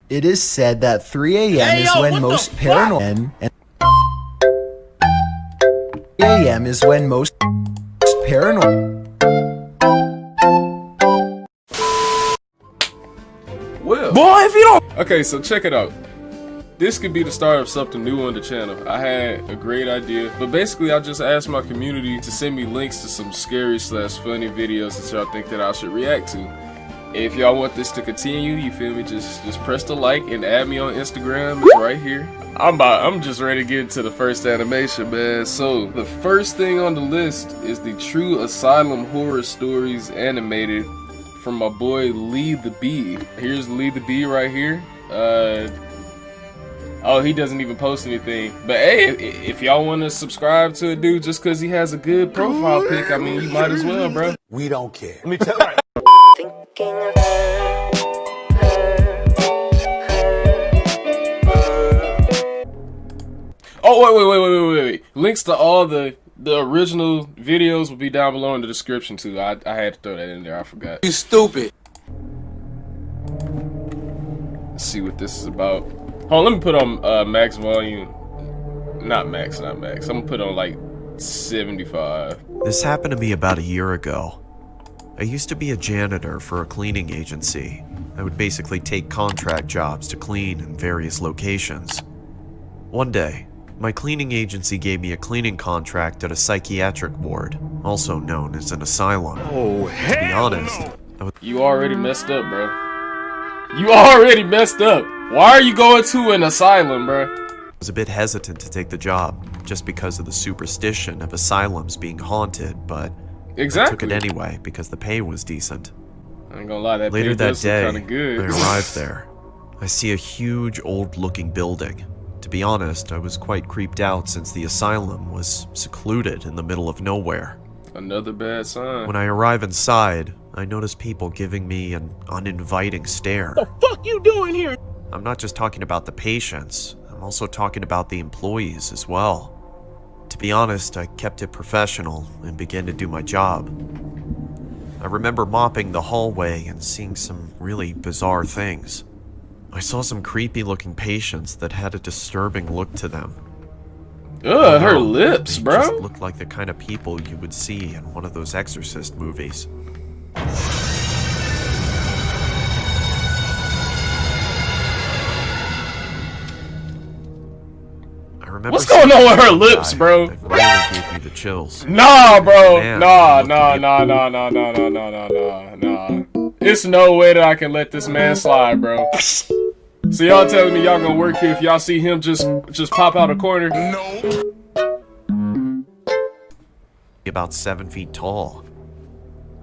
It is said that 3 a.m. is when most paranormal and 3 a.m. is when most paranormal. Well, Boy, if you don't. okay, so check it out. This could be the start of something new on the channel. I had a great idea, but basically I just asked my community to send me links to some scary / funny videos that y'all think that I should react to. If y'all want this to continue, you feel me, just press the like and add me on Instagram. It's right here. I'm just ready to get into the first animation, man. So the first thing on the list is the True Asylum Horror Stories animated from my boy Lee the Bee. Here's Lee the Bee right here. Oh, he doesn't even post anything. But hey, if y'all want to subscribe to a dude just because he has a good profile pic, I mean, you might as well, bro. We don't care. Let me tell you. Thinking of her. Oh, wait. Links to all the original videos will be down below in the description, too. I had to throw that in there. I forgot. You stupid. Let's see what this is about. Hold on, let me put on max volume. Not max. I'm gonna put on like 75. This happened to me about a year ago. I used to be a janitor for a cleaning agency. I would basically take contract jobs to clean in various locations. One day, my cleaning agency gave me a cleaning contract at a psychiatric ward, also known as an asylum. Oh, To be honest, You already messed up, bro. You already messed up. Why are you going to an asylum, bro? I was a bit hesitant to take the job, just because of the superstition of asylums being haunted, but I took it anyway because the pay was decent. I ain't gonna lie, that Later that day, kind of good. I arrived there. I see a huge old-looking building. To be honest, I was quite creeped out since the asylum was secluded in the middle of nowhere. Another bad sign. When I arrive inside, I notice people giving me an uninviting stare. What the fuck you doing here? I'm not just talking about the patients, I'm also talking about the employees as well. To be honest, I kept it professional and began to do my job. I remember mopping the hallway and seeing some really bizarre things. I saw some creepy looking patients that had a disturbing look to them. Ugh, her lips, They bro. just looked like the kind of people you would see in one of those Exorcist movies. What's going on with her lips, bro? That really gave me the chills. Nah, bro. Man, Nah. looking It's no way that I can let this man slide, bro. So y'all telling me y'all gonna work here if y'all see him just pop out a corner? No. About 7 feet tall.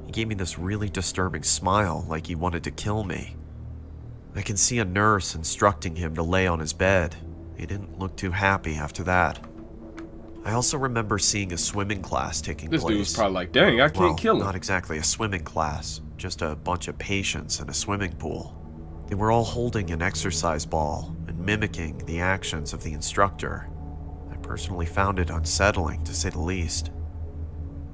He gave me this really disturbing smile, like he wanted to kill me. I can see a nurse instructing him to lay on his bed. He didn't look too happy after that. I also remember seeing a swimming class taking place. This dude was probably like, dang, I can't kill him. Not exactly a swimming class, just a bunch of patients in a swimming pool. They were all holding an exercise ball and mimicking the actions of the instructor. I personally found it unsettling, to say the least.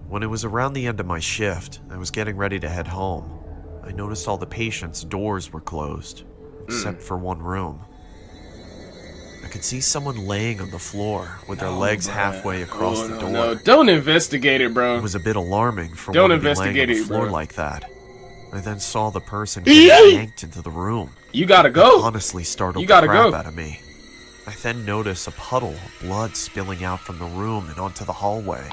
When it was around the end of my shift, I was getting ready to head home. I noticed all the patients' doors were closed, except for one room. I could see someone laying on the floor with their legs halfway across the door. No, don't investigate it, bro. It was a bit alarming for Don't one to be laying on investigate the it, floor bro. like that. I then saw the person getting yanked into the room. You gotta It go. honestly startled You the gotta crap go. out of me. I then noticed a puddle of blood spilling out from the room and onto the hallway.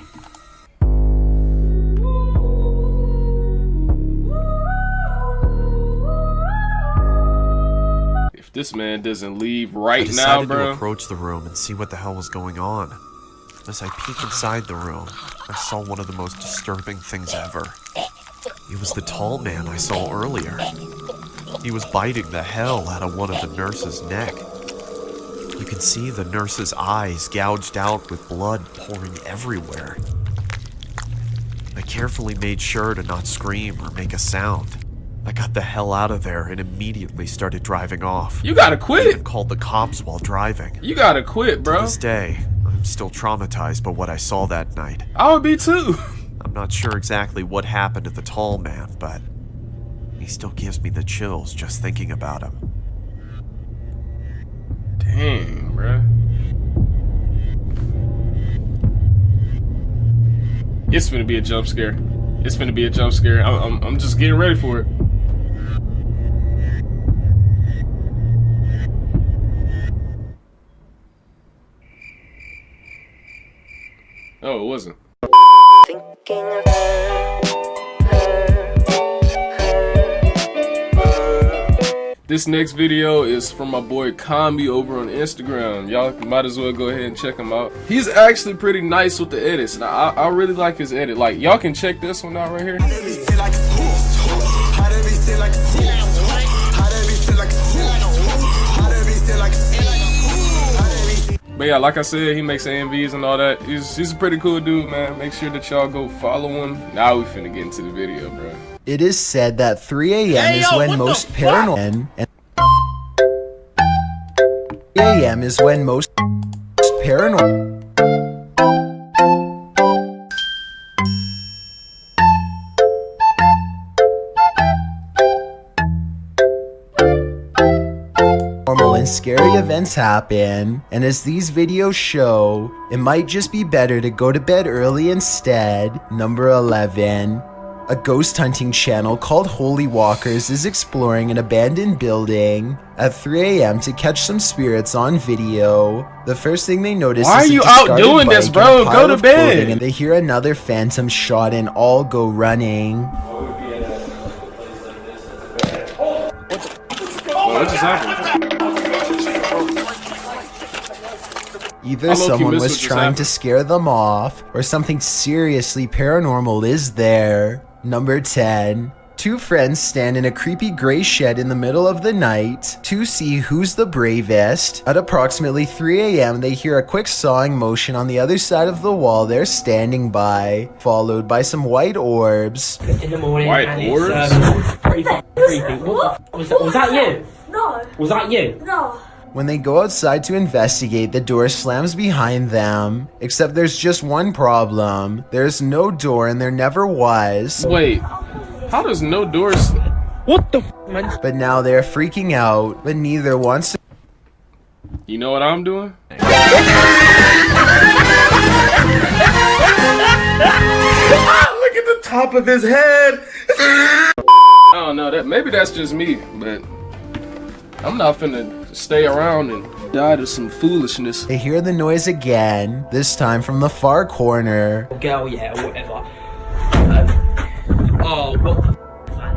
If this man doesn't leave I right decided now, to bro. approach the room and see what the hell was going on. As I peeked inside the room, I saw one of the most disturbing things ever. It was the tall man I saw earlier. He was biting the hell out of one of the nurse's neck. You can see the nurse's eyes gouged out with blood pouring everywhere. I carefully made sure to not scream or make a sound. I got the hell out of there and immediately started driving off. You gotta I quit. even called the cops while driving. You gotta quit, To bro. this day, I'm still traumatized by what I saw that night. I would be too. I'm not sure exactly what happened to the tall man, but he still gives me the chills just thinking about him. It's finna be a jump scare. It's finna be a jump scare. I'm just getting ready for it. Oh, it wasn't. Thinking of her. This next video is from my boy Kami over on Instagram. Y'all might as well go ahead and check him out. He's actually pretty nice with the edits, and I really like his edit. Like, y'all can check this one out right here. But yeah, like I said, he makes AMVs and all that. He's a pretty cool dude, man. Make sure that y'all go follow him. Now we finna get into the video, bro. It is said that 3 a.m. is when most paranormal and 3 a.m. is when most paranormal and scary events happen, and as these videos show, it might just be better to go to bed early instead. Number 11. A ghost hunting channel called Holy Walkers is exploring an abandoned building at 3 a.m. to catch some spirits on video. The first thing they notice Why is are you a out discarded doing this, bike bro? and a Go pile to of bed. clothing, and they hear another phantom shot and all go running. What just happened? Either someone was trying to scare them off, or something seriously paranormal is there. Number 10. Two friends stand in a creepy gray shed in the middle of the night to see who's the bravest. At approximately 3 a.m. they hear a quick sawing motion on the other side of the wall they're standing by, followed by some white orbs. In the morning, White and orbs? it's pretty fucking creepy. What the was that you? No. Was that you? No. When they go outside to investigate, the door slams behind them. Except there's just one problem. There's no door and there never was. Wait, how does no doors? What the man? But now they're freaking out, but neither wants to. You know what I'm doing? Look at the top of his head. I don't know. That maybe that's just me, but I'm not finna stay around and die to some foolishness. They hear the noise again, this time from the far corner. Girl, yeah, whatever. Oh, what?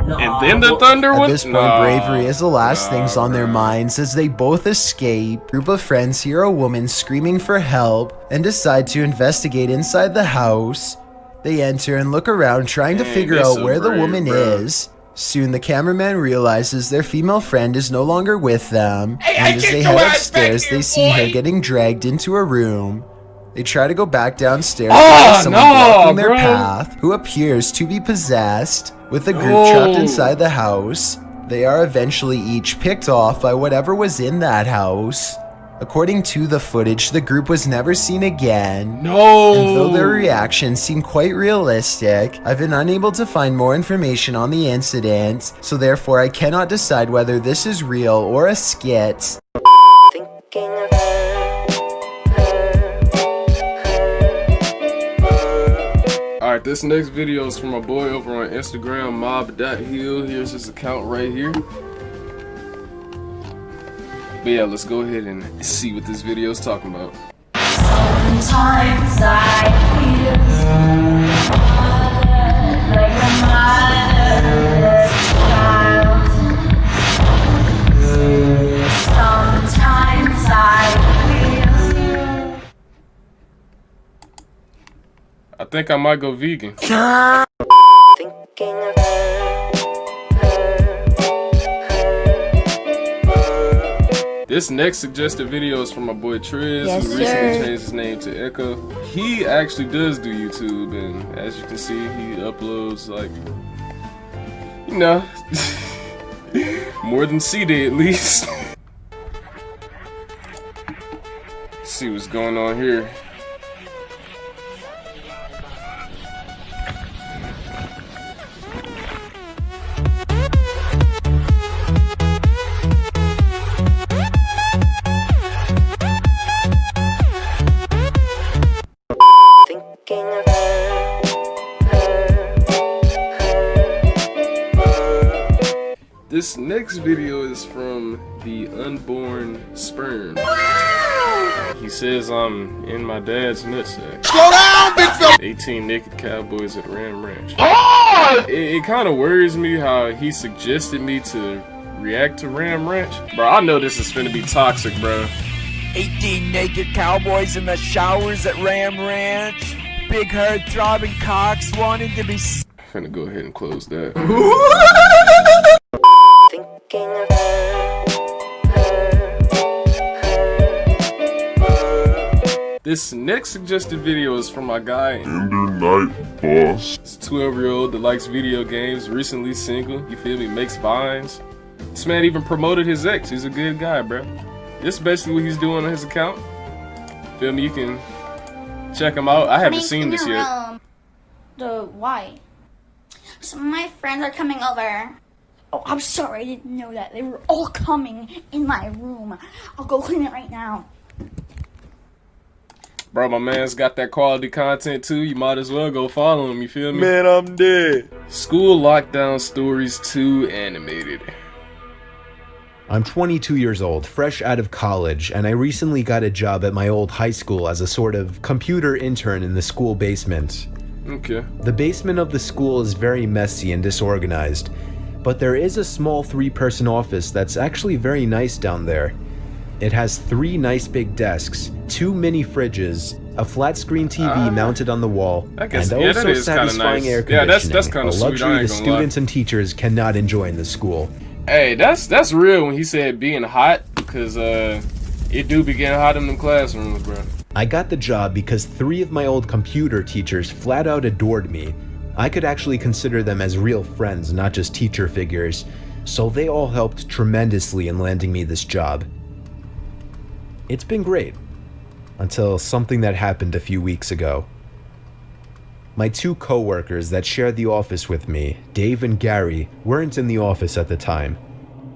No, And then the thunder At was. this point, bravery is the last things on their minds as they both escape. Group of friends hear a woman screaming for help and decide to investigate inside the house. They enter and look around trying to Dang, figure they out so where the brave, woman bro. is. Soon the cameraman realizes their female friend is no longer with them, and as they head upstairs they see her getting dragged into a room. They try to go back downstairs, but there's someone blocking their path who appears to be possessed. With the group trapped inside the house, they are eventually each picked off by whatever was in that house. According to the footage, the group was never seen again. No. And though their reactions seem quite realistic, I've been unable to find more information on the incident, so therefore I cannot decide whether this is real or a skit. Thinking of her. Alright, this next video is from my boy over on Instagram, mob.hill. Here's his account right here. But yeah, let's go ahead and see what this video is talking about. Sometimes I feel like a motherless child. Sometimes I feel. I think I might go vegan. Thinking of her. This next suggested video is from my boy Triz, Yes, who recently sir. changed his name to Echo. He actually does do YouTube, and as you can see, he uploads like, you know, more than C did at least. Let's see what's going on here. Thinking of her. next video is from the unborn sperm. He says I'm in my dad's nutsack. Slow down, big fella. 18 naked cowboys at Ram Ranch. It kind of worries me how he suggested me to react to Ram Ranch. Bro, I know this is finna be toxic, bro. 18 naked cowboys in the showers at Ram Ranch. Big herd throbbing cocks wanting to be Finna go ahead and close that. Thinking of her. This next suggested video is from my guy. Night, boss. This 12-year-old that likes video games, recently single, you feel me, makes vines. This man even promoted his ex. He's a good guy, bro. This is basically what he's doing on his account. Feel me, you can check him out. I haven't seen this yet. Why? Some of my friends are coming over. Oh, I'm sorry, I didn't know that. They were all coming in my room. I'll go clean it right now. Bro, my man's got that quality content too. You might as well go follow him, you feel me? Man, I'm dead. School Lockdown Stories 2 animated. I'm 22 years old, fresh out of college, and I recently got a job at my old high school as a sort of computer intern in the school basement. Okay. The basement of the school is very messy and disorganized, but there is a small 3-person office that's actually very nice down there. It has 3 nice big desks, 2 mini fridges, a flat screen TV mounted on the wall, and also satisfying air conditioning, that's kind of a sweet. luxury the students and teachers cannot enjoy in the school. Hey, that's real when he said being hot, because it do be getting hot in them classrooms, bro. I got the job because 3 of my old computer teachers flat out adored me. I could actually consider them as real friends, not just teacher figures, so they all helped tremendously in landing me this job. It's been great, until something that happened a few weeks ago. My 2 co-workers that shared the office with me, Dave and Gary, weren't in the office at the time.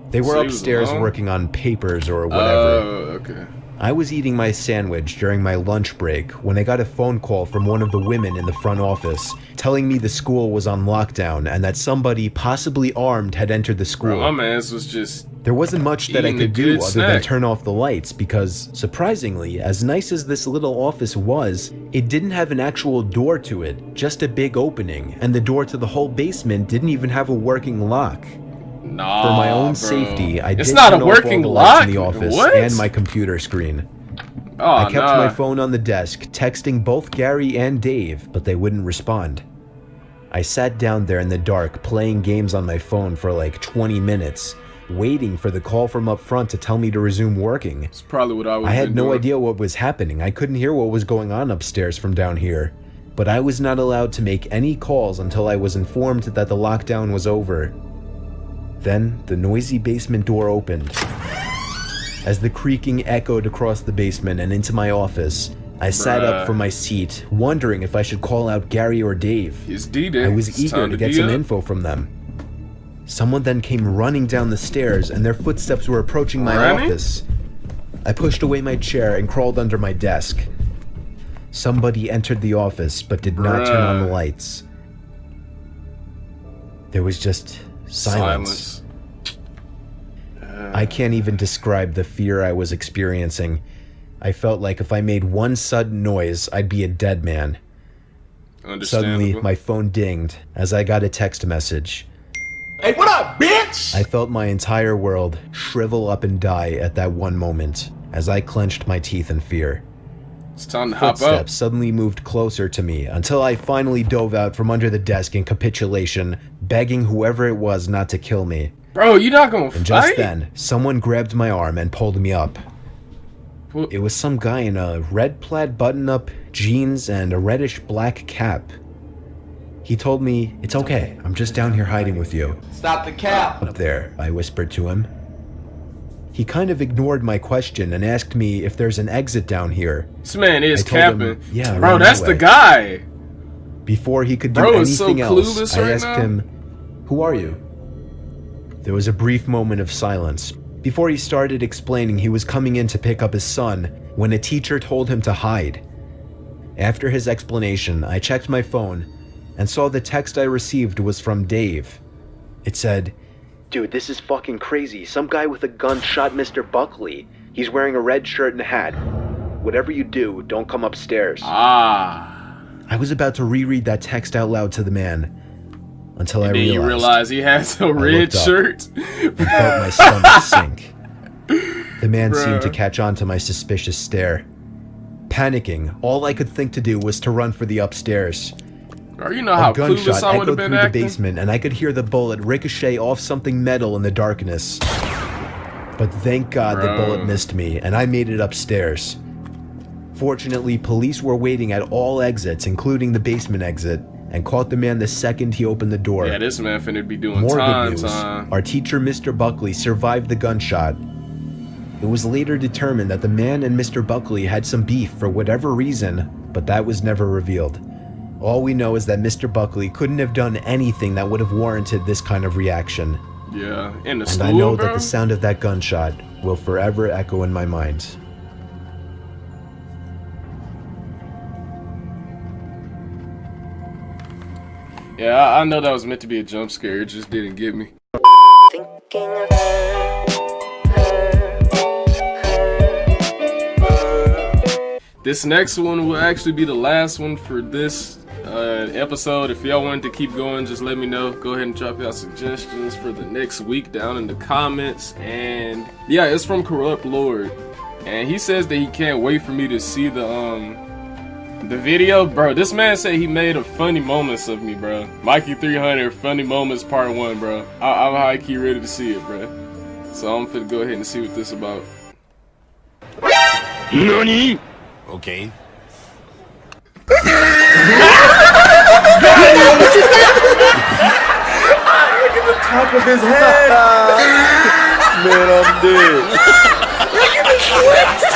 They were upstairs working on papers or whatever. Oh, okay. I was eating my sandwich during my lunch break when I got a phone call from one of the women in the front office telling me the school was on lockdown and that somebody, possibly armed, had entered the school. Bro, my man's was just... There wasn't much that I could do other than turn off the lights because, surprisingly, as nice as this little office was, it didn't have an actual door to it, just a big opening, and the door to the whole basement didn't even have a working lock. Nah, for my own safety, I did it's not turn a off all working the lights lock in the office what? and my computer screen. Oh, I kept my phone on the desk, texting both Gary and Dave, but they wouldn't respond. I sat down there in the dark, playing games on my phone for like 20 minutes, waiting for the call from up front to tell me to resume working. It's probably what I was. I had no idea what was happening. I couldn't hear what was going on upstairs from down here. But I was not allowed to make any calls until I was informed that the lockdown was over. Then, the noisy basement door opened. As the creaking echoed across the basement and into my office, I sat up from my seat, wondering if I should call out Gary or Dave. It's D-Day. I was eager to get some info from them. Someone then came running down the stairs, and their footsteps were approaching my office. I pushed away my chair and crawled under my desk. Somebody entered the office, but did not turn on the lights. There was just silence. I can't even describe the fear I was experiencing. I felt like if I made one sudden noise, I'd be a dead man. Suddenly, my phone dinged as I got a text message. Hey, what up, bitch? I felt my entire world shrivel up and die at that one moment as I clenched my teeth in fear. It's time to hop up. Footsteps suddenly moved closer to me until I finally dove out from under the desk in capitulation, begging whoever it was not to kill me. Bro, you're not gonna fight? And just then, someone grabbed my arm and pulled me up. It was some guy in a red plaid button-up, jeans, and a reddish-black cap. He told me, "It's okay, I'm just down here hiding with you." Stop the cap! "Up there," I whispered to him. He kind of ignored my question and asked me if there's an exit down here. This man is I told him, capping. yeah, bro, that's the guy. Before he could do anything else, I asked him, "Who are you?" There was a brief moment of silence. Before he started explaining, he was coming in to pick up his son when a teacher told him to hide. After his explanation, I checked my phone and saw the text I received was from Dave. It said, Dude, this is fucking crazy. Some guy with a gun shot Mr. Buckley. He's wearing a red shirt and a hat. Whatever you do, don't come upstairs. Ah. I was about to reread that text out loud to the man until I And then realized. you realize he has a red shirt. I felt my stomach sink. The man Bruh. seemed to catch on to my suspicious stare. Panicking, all I could think to do was to run for the upstairs. Bro, you know how A gunshot clueless I would have echoed been through the acting? basement, and I could hear the bullet ricochet off something metal in the darkness. But thank God the Bro. bullet missed me, and I made it upstairs. Fortunately, police were waiting at all exits, including the basement exit, and caught the man the second he opened the door. Yeah, this man finna be doing More time. good news. Our teacher, Mr. Buckley, survived the gunshot. It was later determined that the man and Mr. Buckley had some beef for whatever reason, but that was never revealed. All we know is that Mr. Buckley couldn't have done anything that would have warranted this kind of reaction. Yeah, in the And school, I know bro? that the sound of that gunshot will forever echo in my mind. Yeah, I know that was meant to be a jump scare. It just didn't get me. Thinking of her. This next one will actually be the last one for this episode. If y'all wanted to keep going, just let me know. Go ahead and drop y'all suggestions for the next week down in the comments. And yeah, it's from Corrupt Lord, and he says that he can't wait for me to see the video. Bro, this man said he made a funny moments of me, bro. Mikey 300 funny moments part 1, bro. I'm high key ready to see it, bro. So I'm finna go ahead and see what this about. NANI? Okay. Look at the top of his head. Man, I'm dead. Look at his lips.